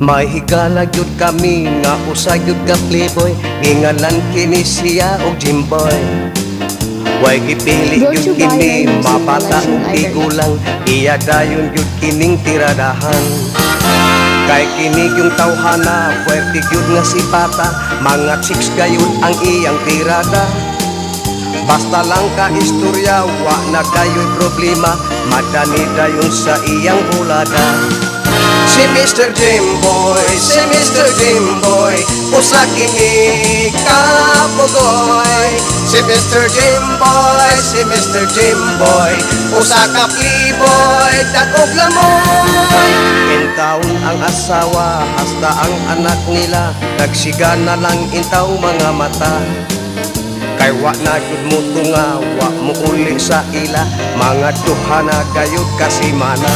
May higala gyud kami nga usa gyud ka playboy, ngingalan kini siya og Jimboy. Way gipili Brought gyud to you by kini Music mabata Collection ug Library. igulang, iya dayon gyud kining tiradahan. Kay kini yung tawhana, puwerte gyud nga si Pata, mga chicks gayud ang iyang tirada. Basta lang ka istorya, wa na kayo'y problema, madani dayon sa iyang bulada. Si Mr. Jimboy, si Mr. Jimboy, usa kini kapugoy. Si Mr. Jimboy, si Mr. Jimboy, usa ka playboy, dakog lamoy. Intaon ang asawa, hasta ang anak nila, nagsiga na lang intaw mga mata. Kay wa na jud mo tunga, wa mo uli sa ila, mga duha na gayud kasimana.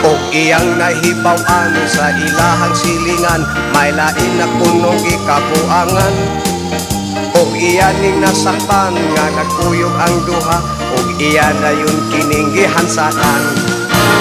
O iyang nahibawan sa ilahang silingan, may lain na punong ikabuangan. O iyaning nasakpan nga nagkuyog ang duha, o iya na yun kining gihansakan.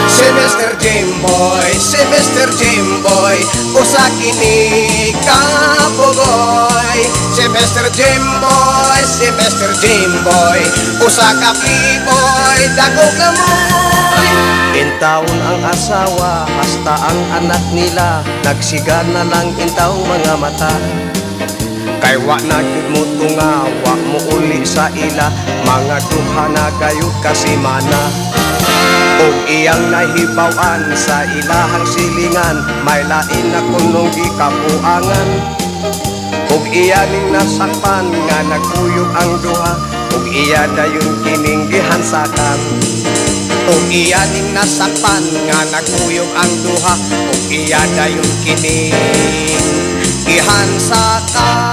Si Mr. Jimboy, si Mr. Jimboy, usa kini kapugoy. Si Mr. Jimboy, si Mr. Jimboy, usa ka playboy, dakog lamoy. Intaon ang asawa, hasta ang anak nila, nagsiga na lang intaw mga mata. Kay wa na gyud mo tunga, wa mo uli sa ila, mga duha na gayud kasimana. O iyang nahibawan sa ilahang silingan, may lain na kunong gikapuangan. Og iyaning nasakpan nga nagkuyog ang duha, og iya dayon kining gihansakan. Og iyaning nasakpan nga nagkuyog ang duha, og iya dayon kining gihansakan.